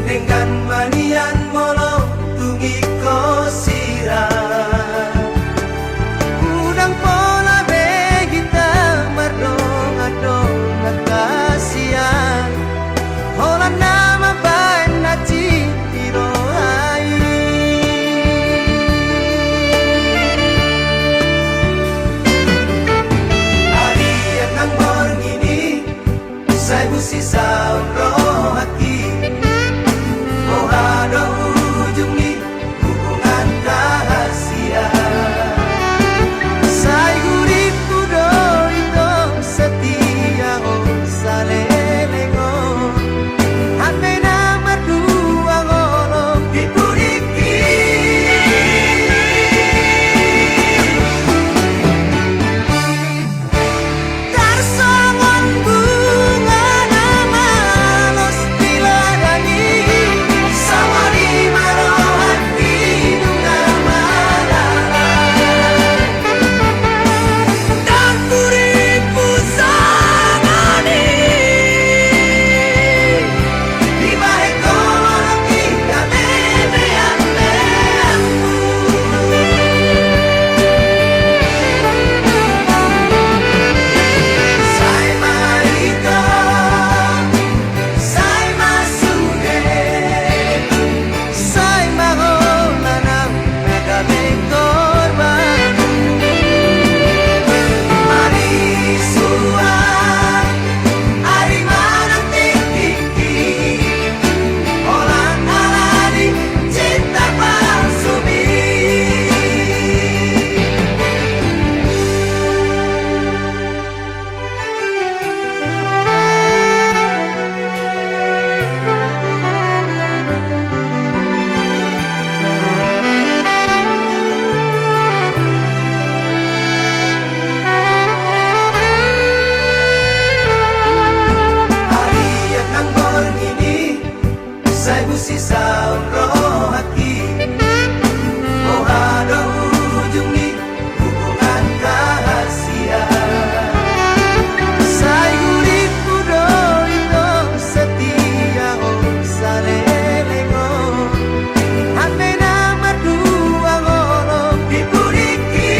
dengan manian molo tungi ko sirah udang pola begita mardong adong nakasian hola nama bain na cintiro ai hari yang nang borngini sai busi saun rohaki oh ada ujung ni hubungan rahasia sai guriku do itu setia oh salelengo hati nama dua ngolong dipuriki tarsongon bunga nama los diladani sawari marohan hidung nama dan kuripu sangani di bahe kolong kita menean sai marita sai masude sai maholanang nagaming korban marisuan ari manang tiki olan alani cinta palsumi hari yang nang borngini sai busi saun rohaki oh ada ujung ni hubungan rahasia sai guriku do itu setia oh salelengo hati nama dua ngolong dipuriki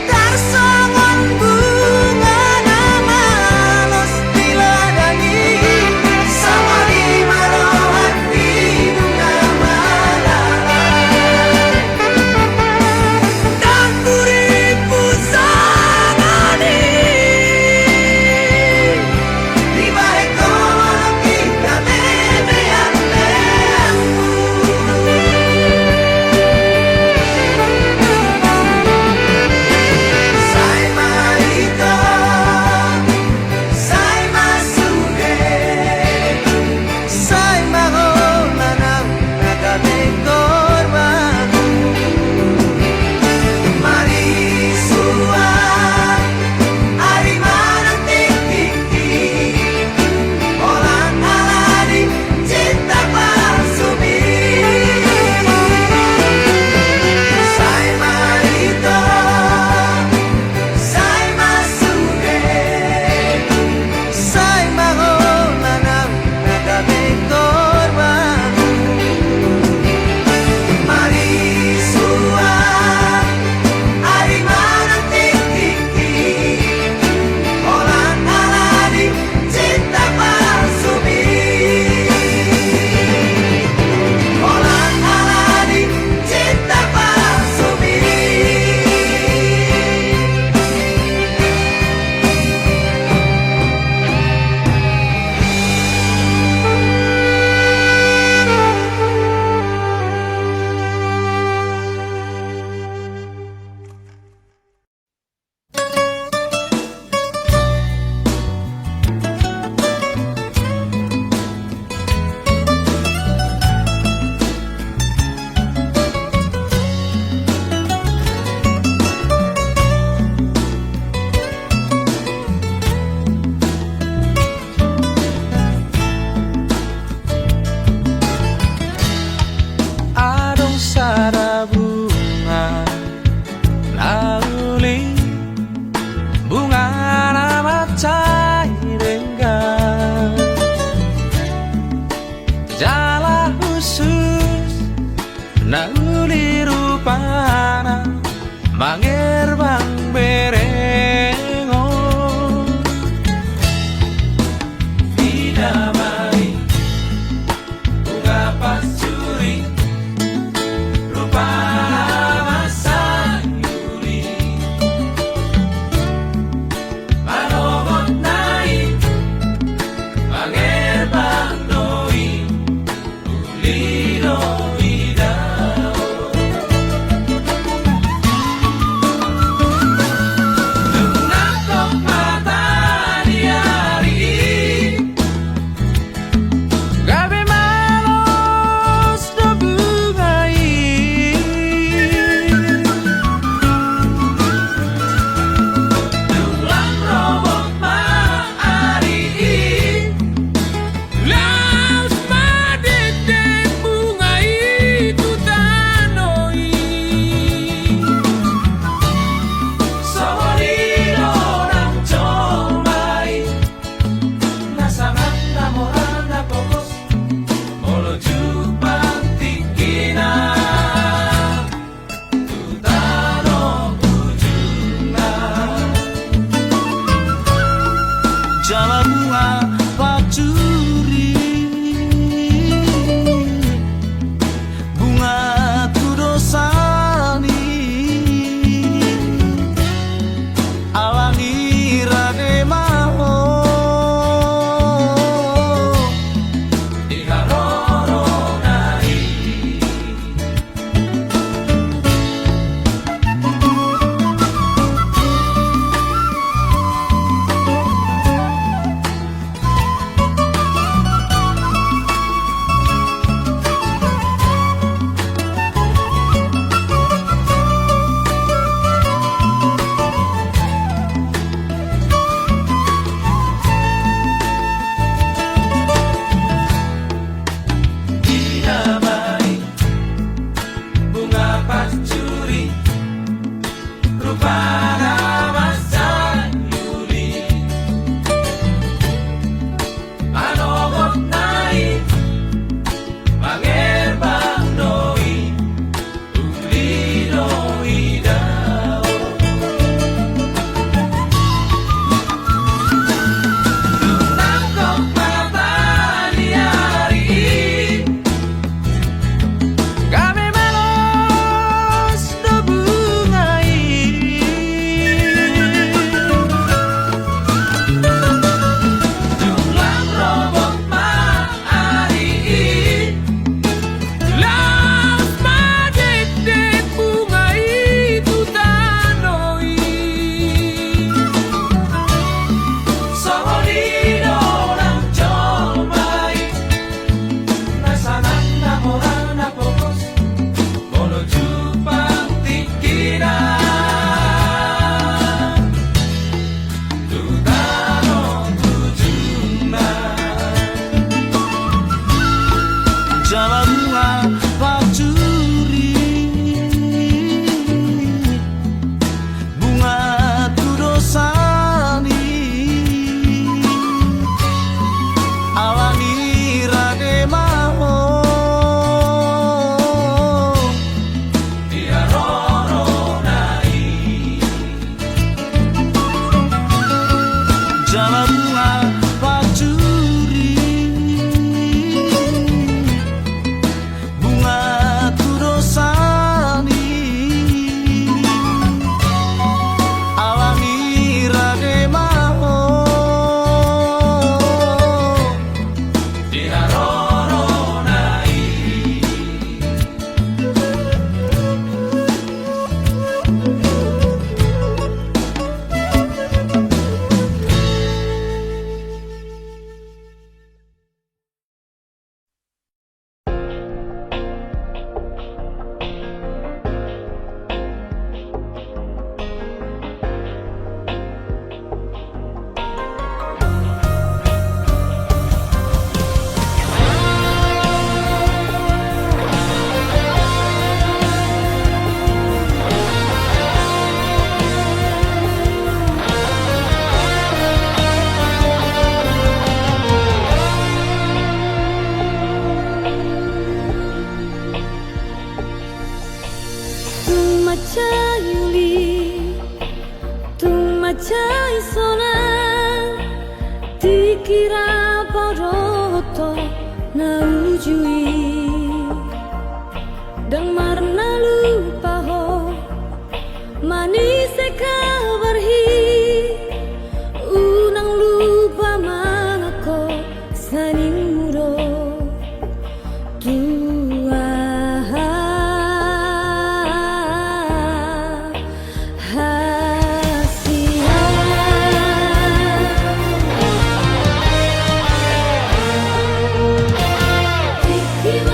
tarsongon bunga nama Jalan bunga pacuri, bunga kudosani, alangi rade maho, diharoronai. Dinamai bunga pacuri, rupana masa yuli, manogot nai, mangerbang doi, uli doi dao. Tunangkok mabaliari, kami malos do bungai, jumlah robot maari, las madete bungai tutanoi, soholino lang jomai, nasanan na orang na pokos, menuju pangtikiran, tutano tujuman. Jalan bunga pacuri, bunga kudosani, alangi rade maho, diharoronai. Jalan bunga pacuri, bunga kudosani, alangi rade maho, diharoronai. Tumaca Yuli, tumaca Isona, dikira paroto na ujui, dan marna lupa ho, manis kabarhi, unang lupa manako saning muro. Keep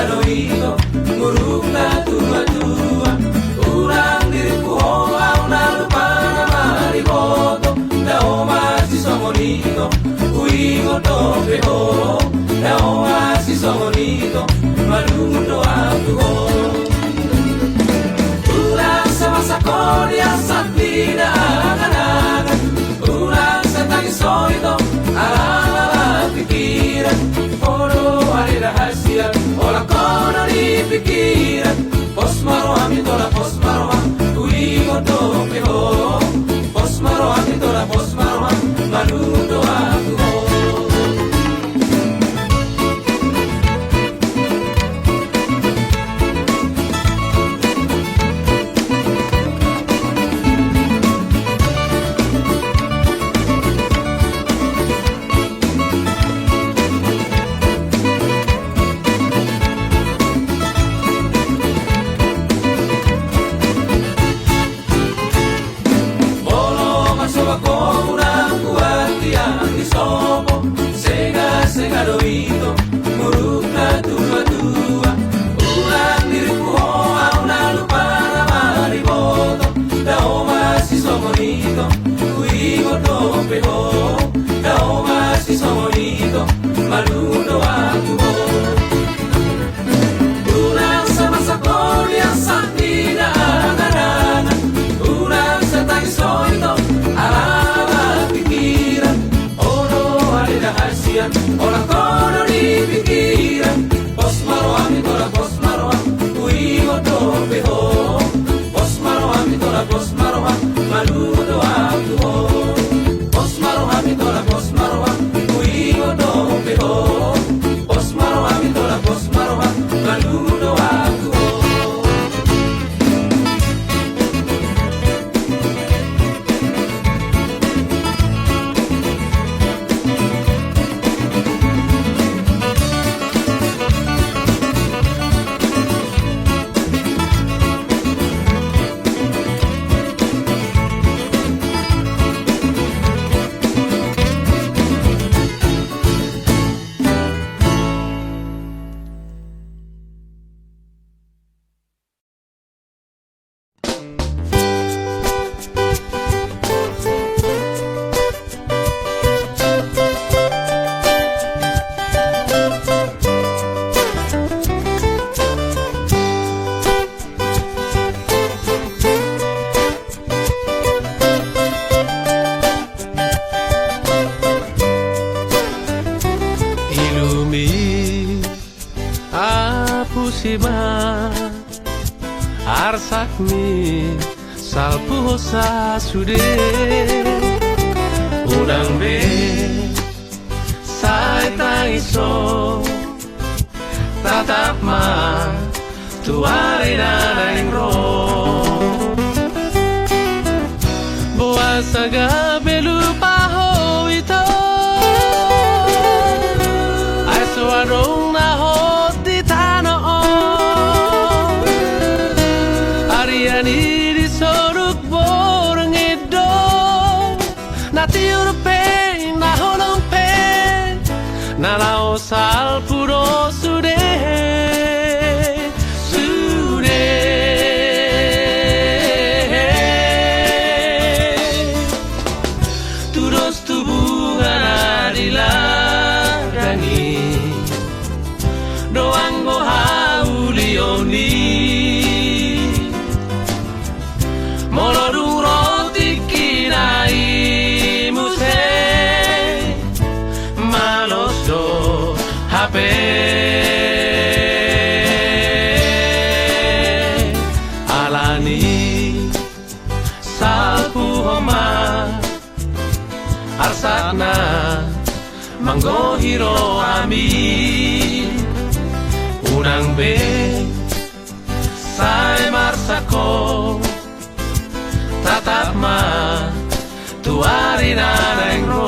segaloito muruk na tua-tua urang diriku au na lupa na mariboto da oma si somonito uigo tope ho da oma si somonito malumundo aku ho urang sama sakoria sakina angan-angan urang sa tagisoito ala pikiran oro ari rahasia ola kono di pikiran pos maro ami tola pos maro uigo tope ho pos maro ami tola pos maro malumundo aku ho segaloito muruk na tua-tua urang diriku au na lupa na mariboto da oma si somonito uigo tope ho da oma si somonito malundo aku ho urang sama sakolia sakina angan-angan urang sa tagisoito ala pikiran ono ari rahasian ola kono di pikiran pos maro ami tola pos maro uigo tope ho pos maro ami tola pos maro maludo aku ho pos maro ami tola pos maro uigo tope ho pos maro ami tola pos maro maludo aku ho arsakmi salpuhosa sude udang be sai taiso tatap ma tuare nanaing ro boasa gabelu paho ito aiso arong na hot di tanah Ariani di soruk boreng edo Nati urupe na holong pe Na lao sal puro sude Sude Turos tubungan adiladani Doang go haulioni Molodung roti kinai muse malos do hape alani sapu homa arsakna manggo hiro ami unang be sai marsako tatap ma tuari naneng ro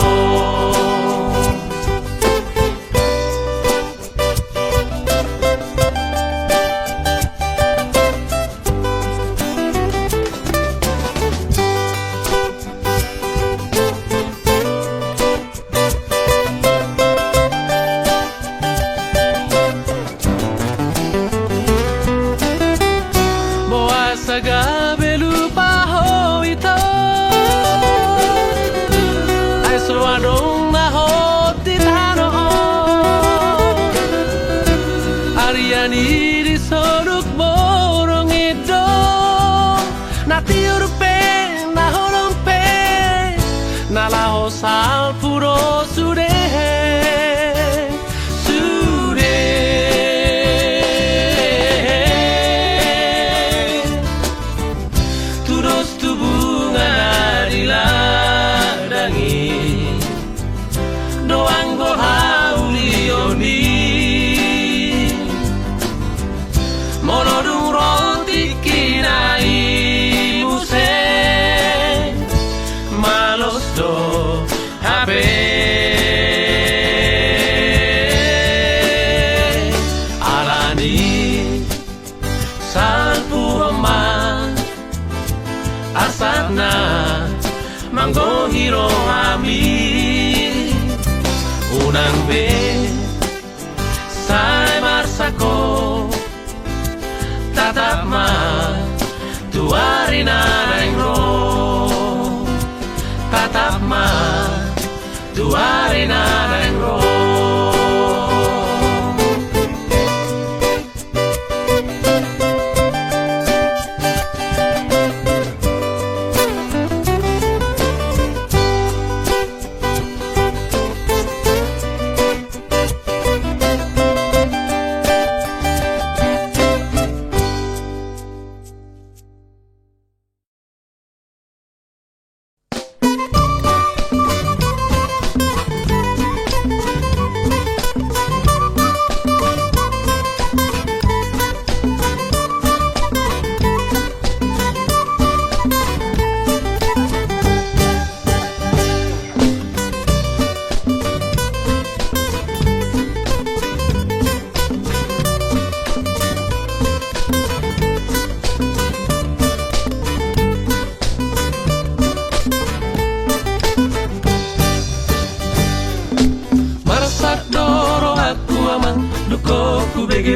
asal puro sude terus tubungan diladangi doang go haulioni monodung roti kinai muse malos do habe alani salpuroma asapna manggo hiro ami unang be sai marsako tatap ma tuari nareng ro tatap ma tuari nareng ro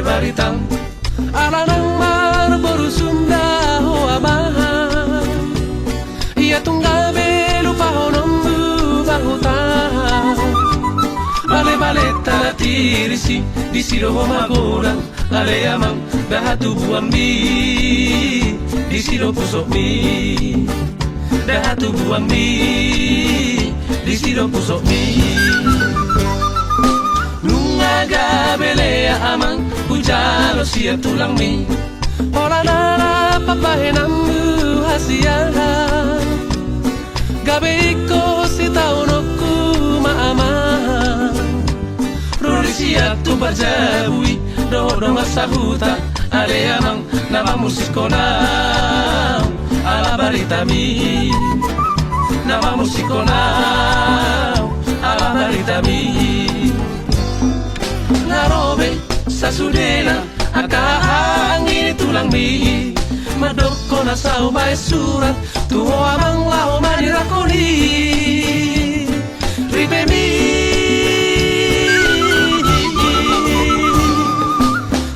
baritang alanang marboru sunda ho amahan ia tunggabe lupa honombu bahuta bale bale taratirisi disiro magorang ale amang dahatu buambi disiro pusok mi dahatu buambi disiro pusok mi nungaga belea amang bujalo siap tulang mi ola nara papahenambu hasiaha gabe iko si taunoku maama ruri siap tu barjabui dodo masahuta ale amang nama musikona ala baritami nama musikona ala baritami narobe sasudena akaangin tulang mi madoko na sa umay surat tuho amang lao manirakoni ribe mi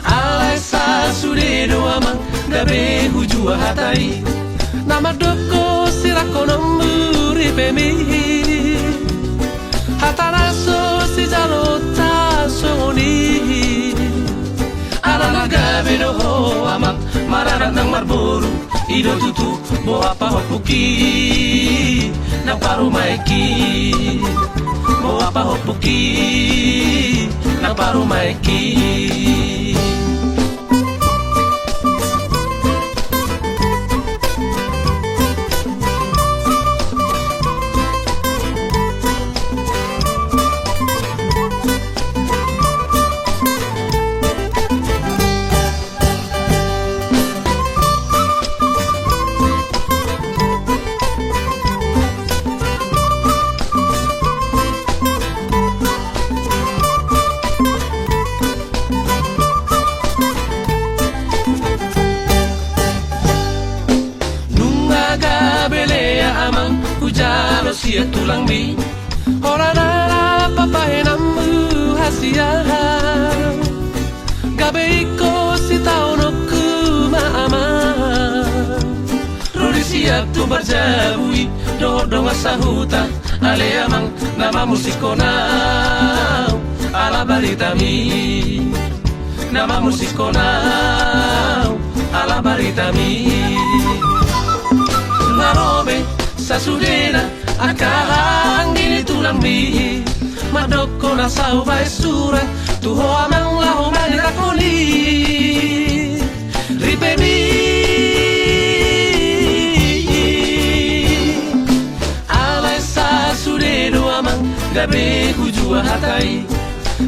alay sasudeno amang gabe hujua hatai na madoko sirakonombu ribe mi hatanaso si jalota songoni alalaga bedoho amang mararat nang marboru ido tutu bo apa hopuki nang paru maiki bo apa hopuki nang paru maiki sia tulang mi ora nara papahenambu hasiaha gabe iko si taunoku maama ruri siap tu barjabui dodo masahuta ale amang nama musikona ala baritami nama musikona ala baritami narobe sasudena Akahang gini tulang mi madoko na sa ubay suran tuho amang laho manirakoni ripebi alay sa sudedo amang gabe kujua hatai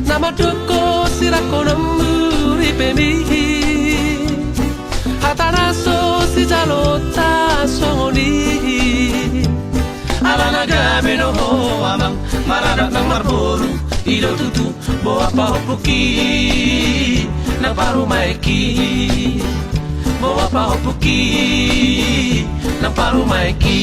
nama doko sirakonamu ripebi hatanaso si jalota songoni alana gabe no ho amang maradak ng marboru ilo tutu boa pa hopuki na paru maiki boa pa hopuki na paru maiki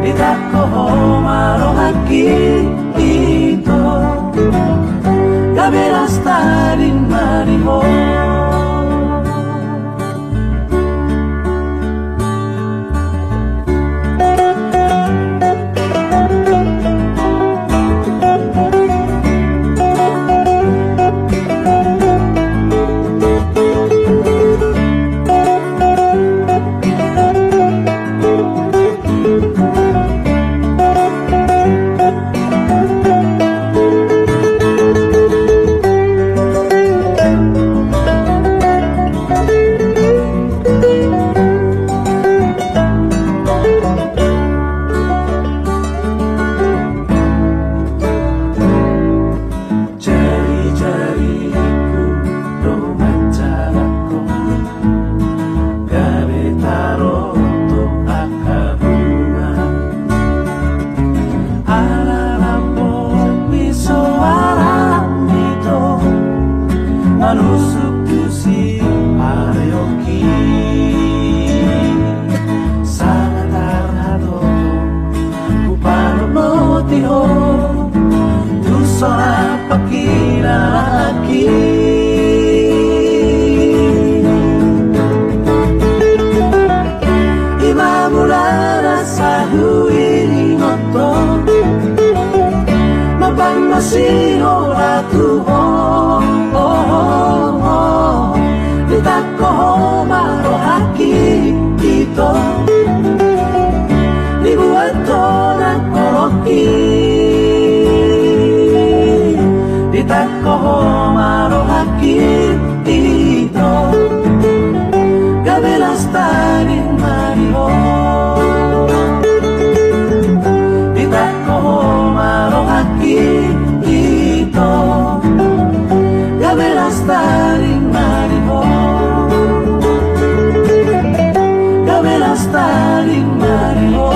Litakko marohaki ito dibuat orang koloki ditakoh marohaki ito gabelas tarin mariho ditakoh marohaki ito gabelas tarin mariho gabelas tarin mariho.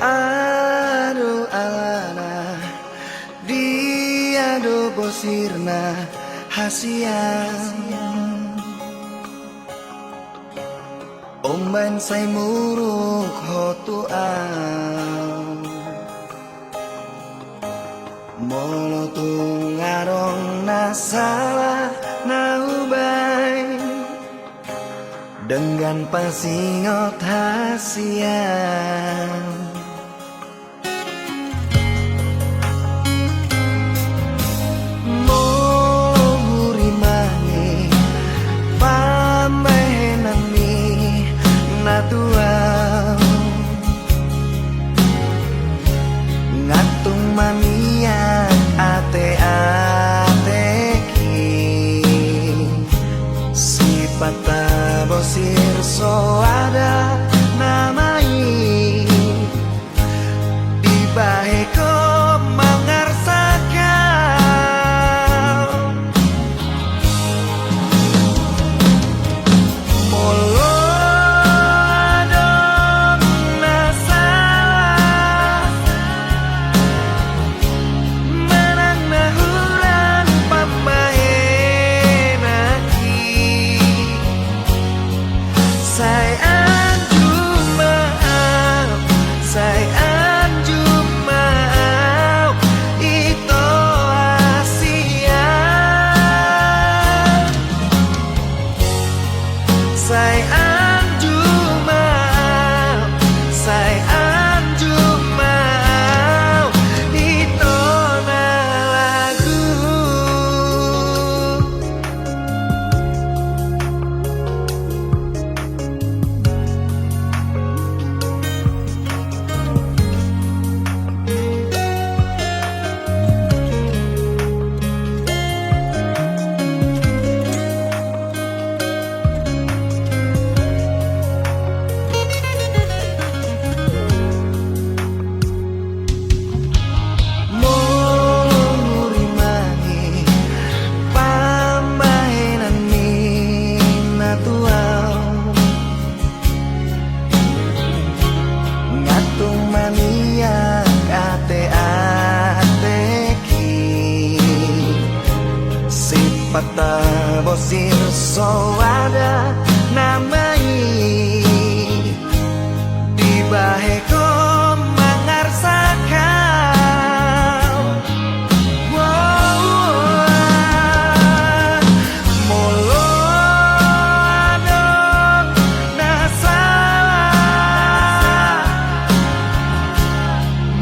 Aduh alana dia do bosirna hasian Omban say muruk hotuan Molotung ngarong nasalah naubay Dengan pasingot hasian Ngatung mamian ate-ateki Sipata bosir so ada namai Dibaheko mangarsakan Molo Pata bosir so ada namai Dibaheko mangarsakan Molo adok nasalah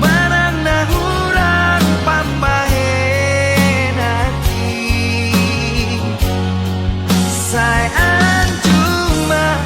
Manang nahuran pambahenaki Sayang cuma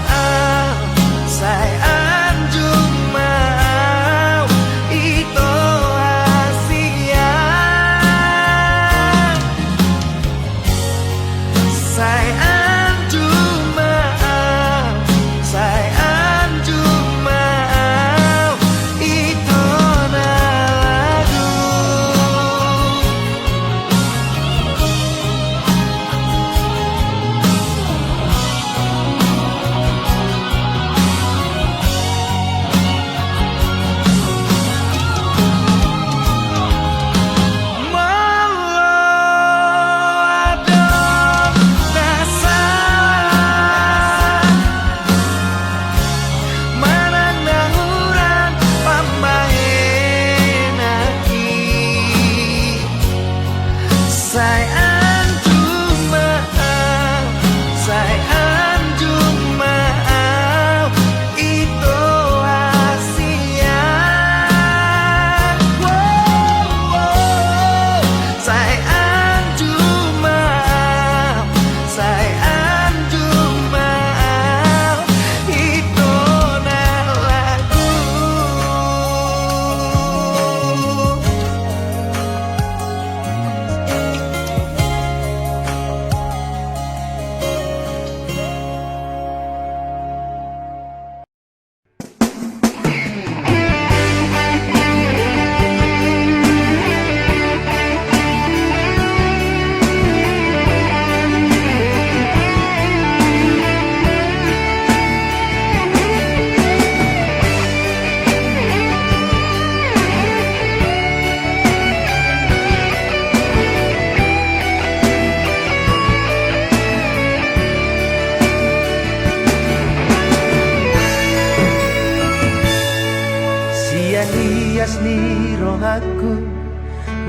ni rohaku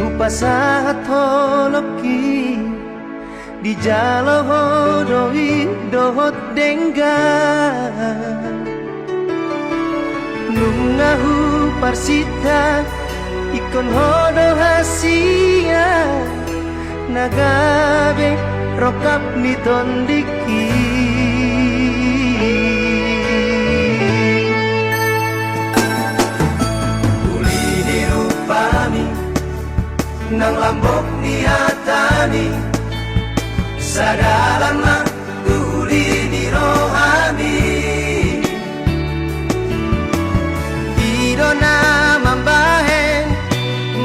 upasahat holoki di jalo hodoi dohot dengga nungahu parsita ikon hodo hasia nagabe rokap ni tondiki uli ni rupami nang lambok ni hatani sadalam na uli ni rohani idona mambahen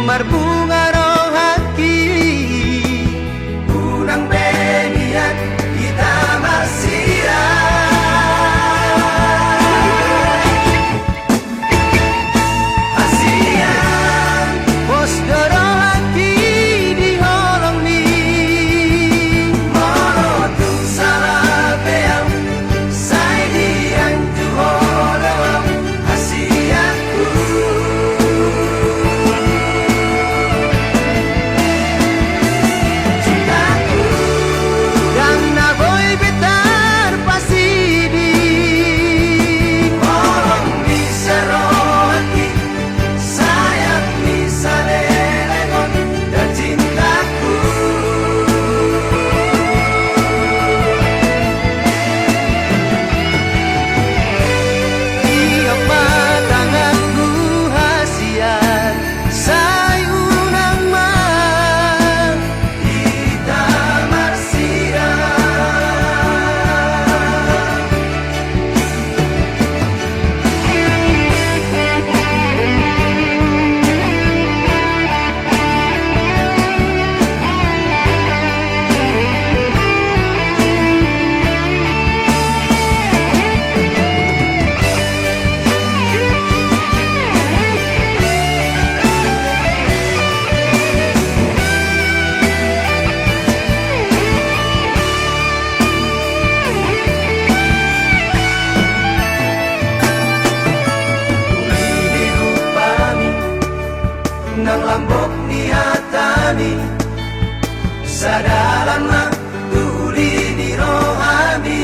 marbunga rohaki unang benian kita masira asian pos rohaki di holong ni morotung salah beam sai diang tu holong asianku dan naboy betar pasidi molong bisa rohati sayang bisa lelegon dan cintaku tiap matanganku hasian sayunang man kita marsira uli rupami nang lambok ni hatani sadalam na uli ni rohani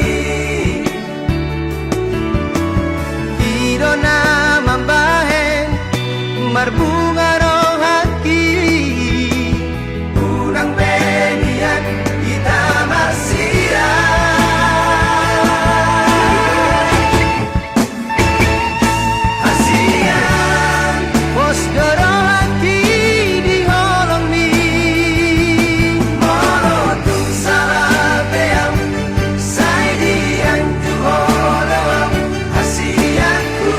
idona mambahen marbunga rohaki unang benian kita masira asian pos rohaki di holong ni morotung salah beam sai diang tu holong asianku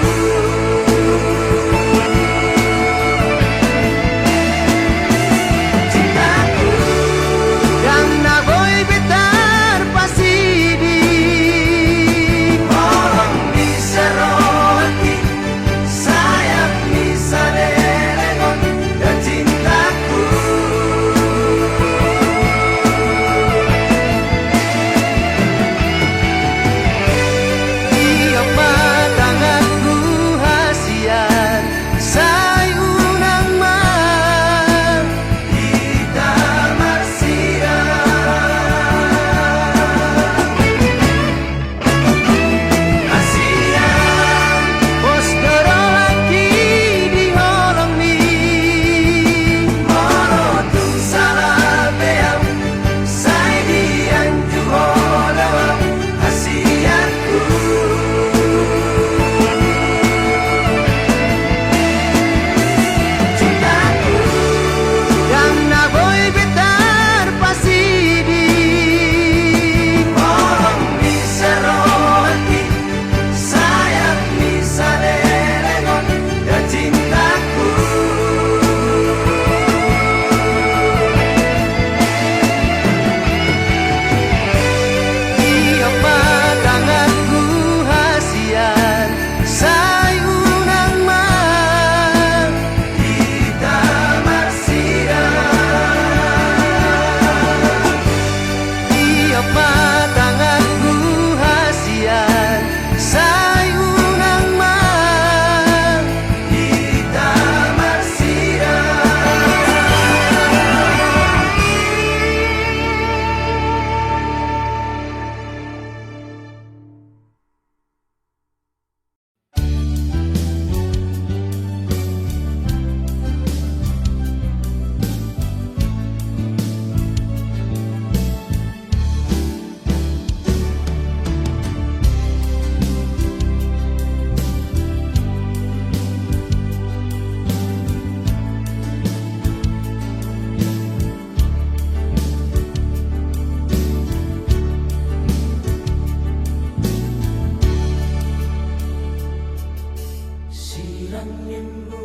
sirangnimu,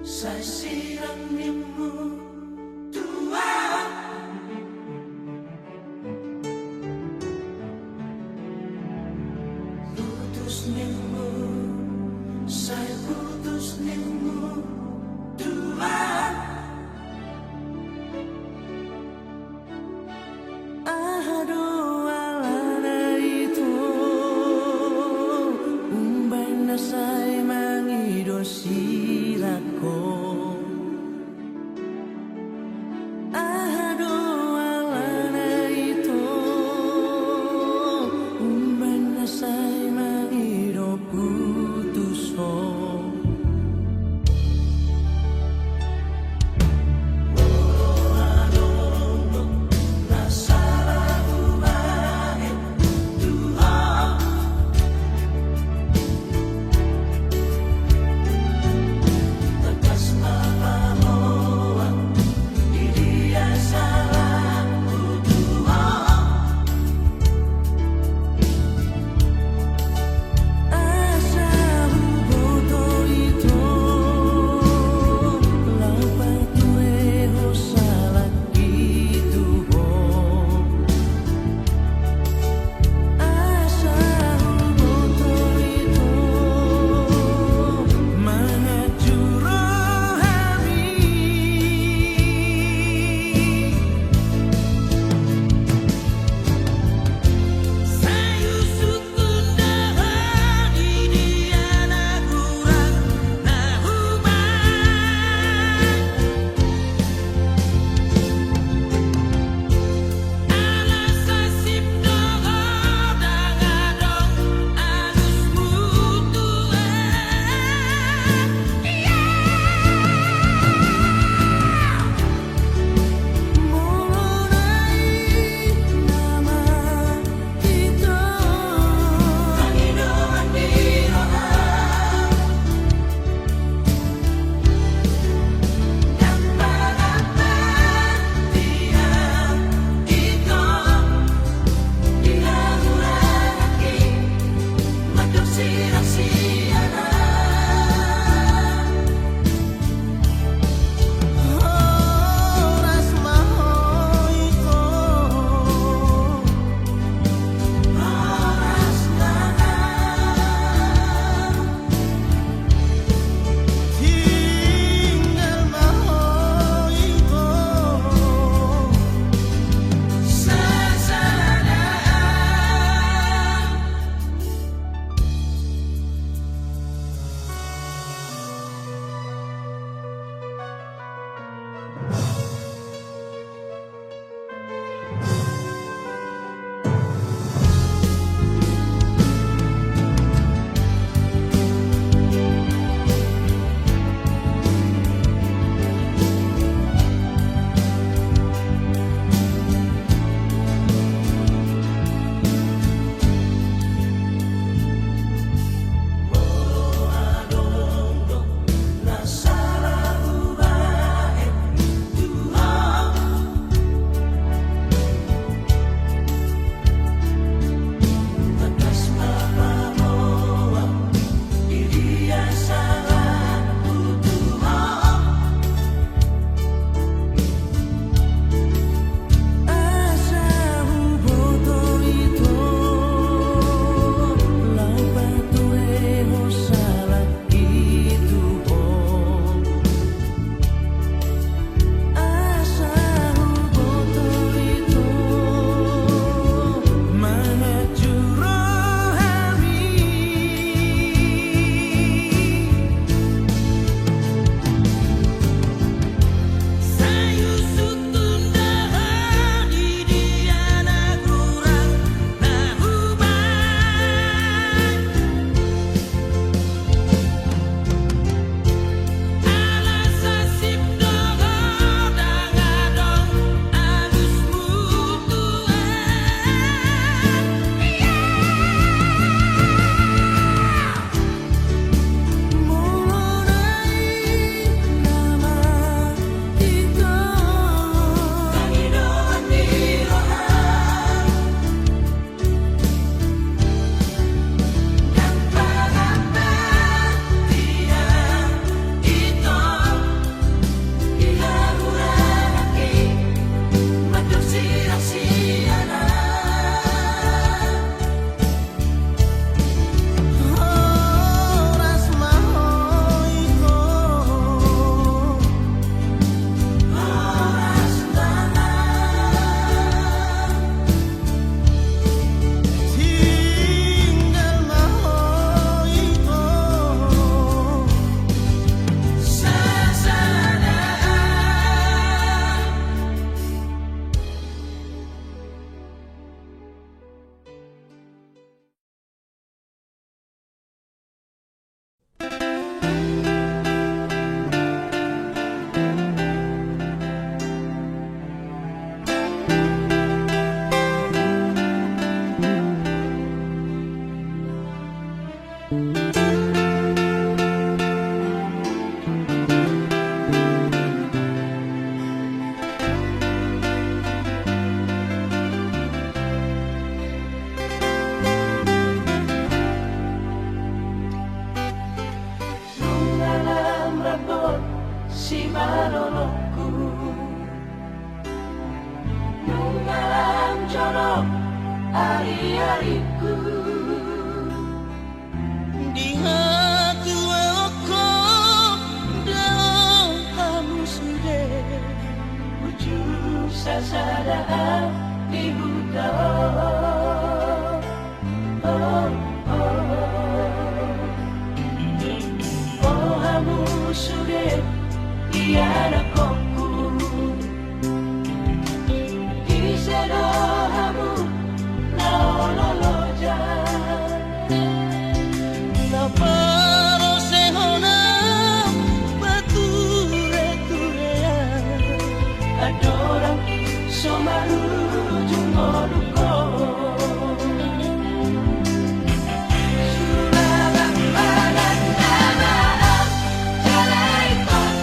saya sirangnimu, Tuhan. Putusnimu, saya putusnimu, Tuhan. Aduh alana itu umbana saya mangido silako. Aduh alana itu umbana saya mangido putuso. si malolokku mengalam jorok hari-hariku di hati wewoko dalam kamu sudah ujung sasadaan di buta oh kamu sudah tiada koku di sedohamu naololoja Naparo sehona bature-turea adorang somaru jumoluko Sulalang panandana jalai kota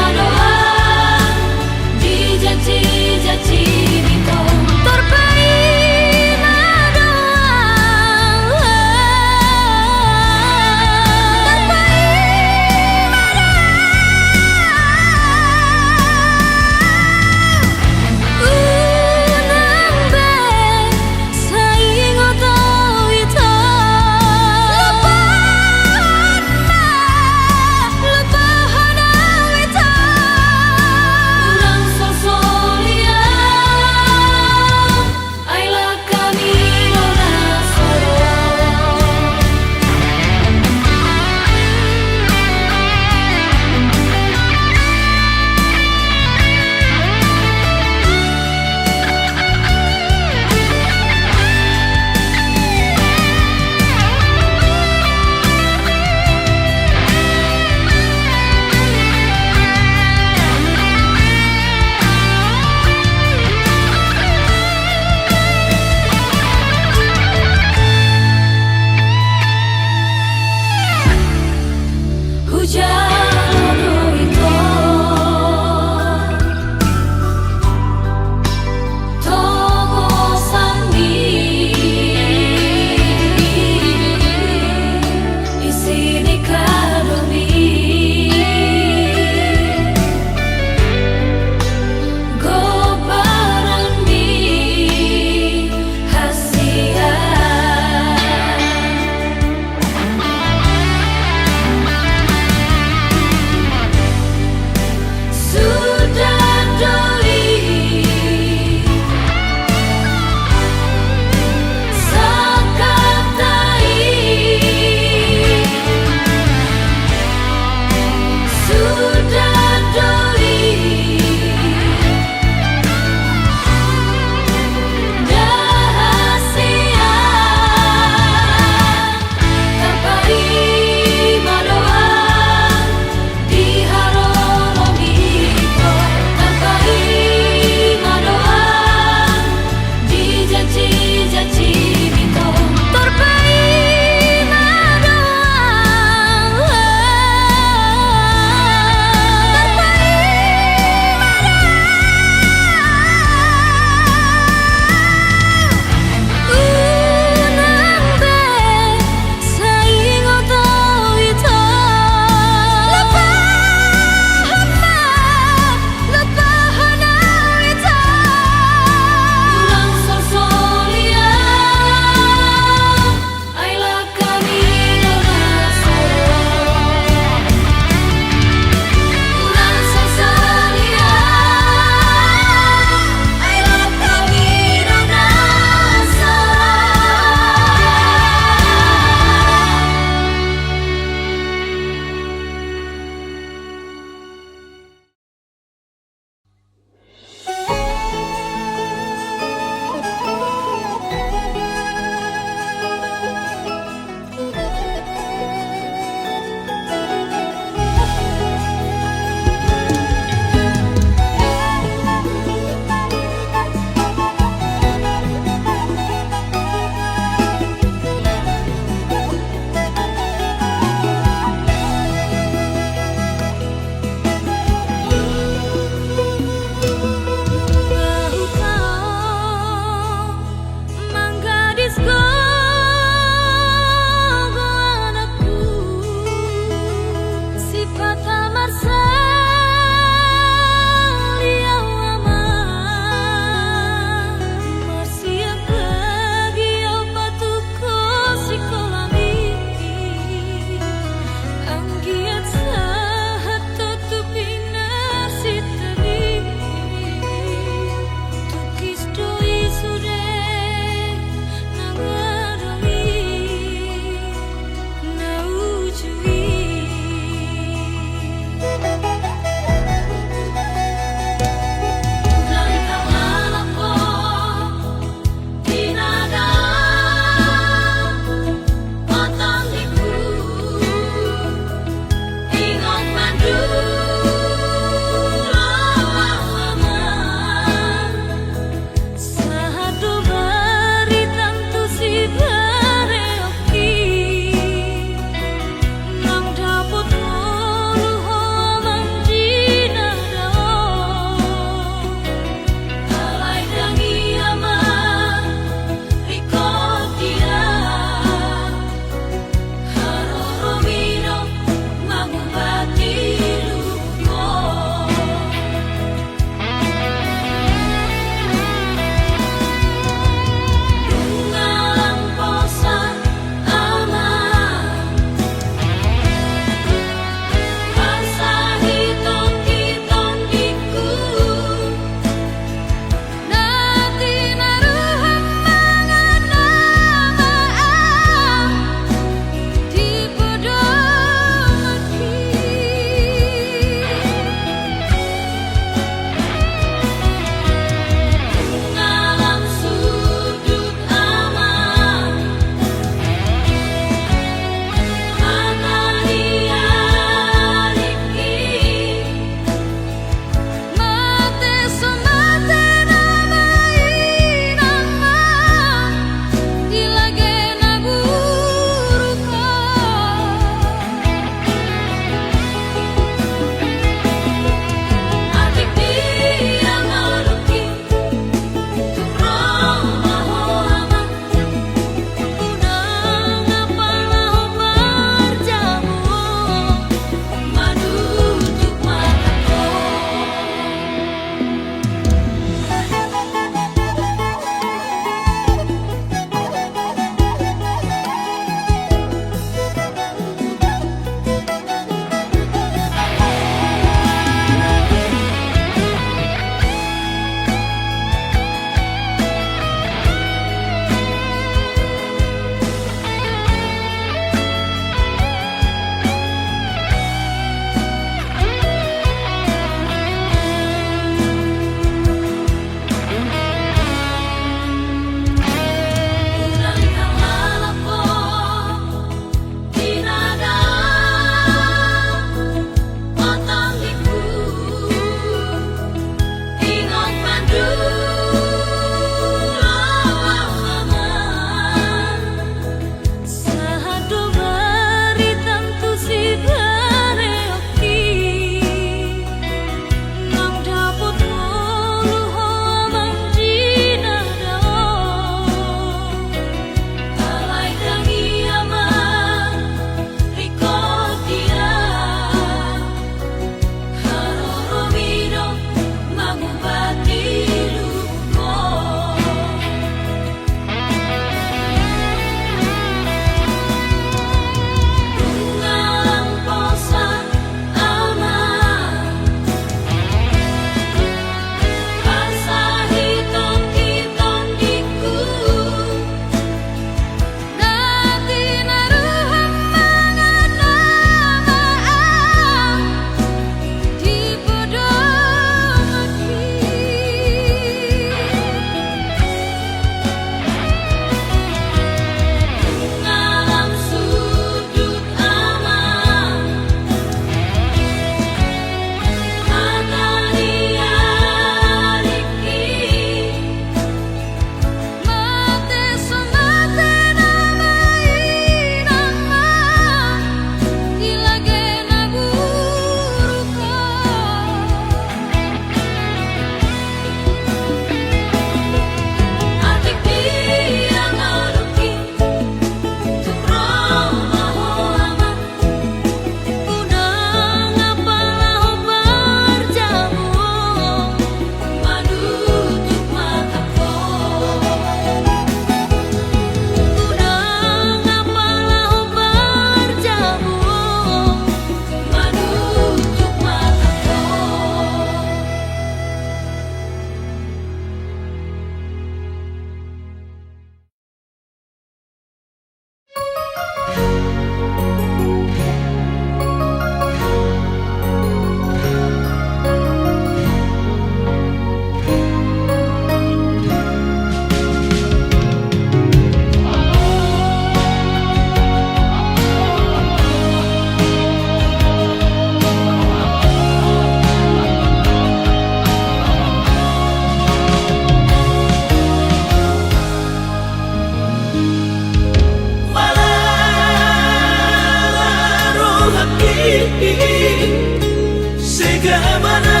Segamana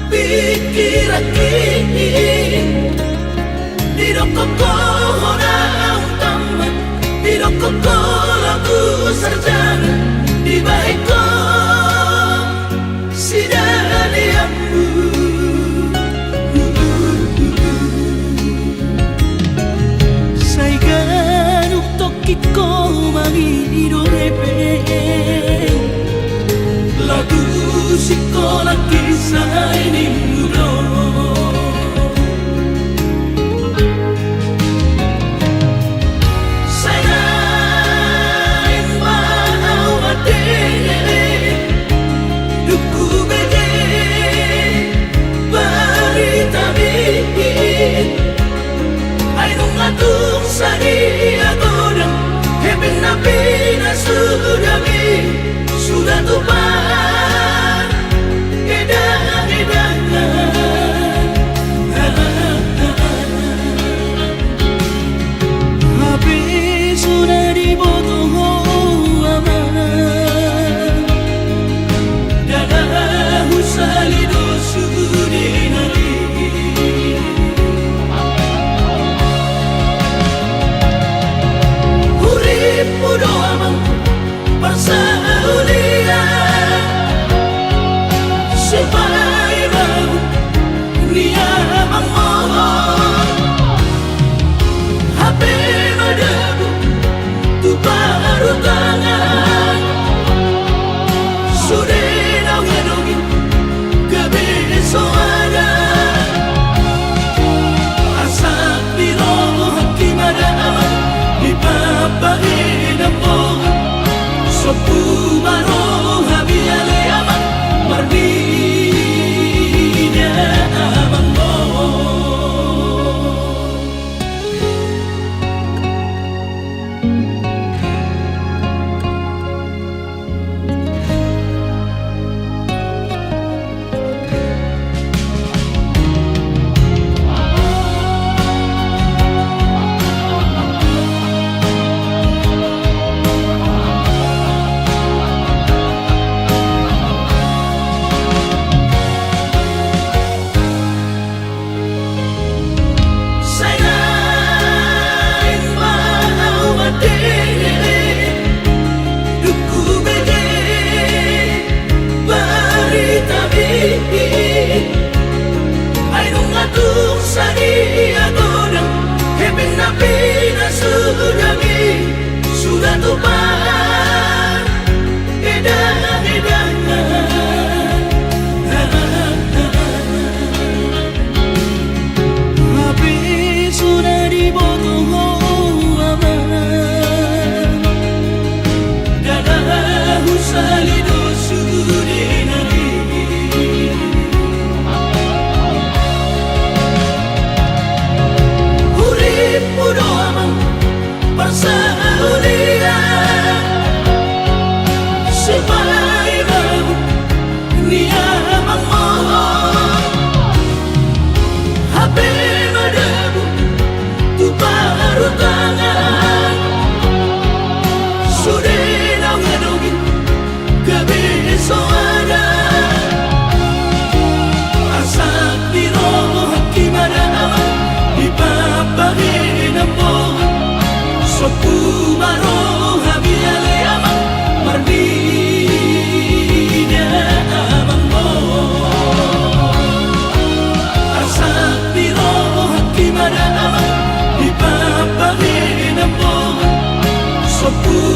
pikir aki Dirokoko hona tamat Dirokoko lagu sarjana Di baiko sidani ambu Saigan uktokiko mangiro rebe Lagu sekolah kisah ini murah Saya mau adere Duku bede Barita bikin Ainung atung sari agodang Heben nabi na sudami Sudah tumpah edan-edan Habis sudah dibotoh aman Dadah usalido sudinari Urip udo amang Persaulia Supaya dunia memohon HP madaku tu baru tangan Sudah dong-dongi kebesoanan Asap di roh hakim ada aman Di papahin ampun Sopu maro habiale amang Mardina amang mo Sudah tumpah edan-edan Habis sudah dibotoh aman Dadah usalido sudinari Urip udo amang Persaulia Supaya dunia memohon HP madaku tu baru tangan Sudah dong-dongi kebesoanan Asap di roh hakim ada aman Di papahin ampun Sopu maro habiale amang Mardina amang mo Asap di roh hakim ada amang Di papahin ampun Sopu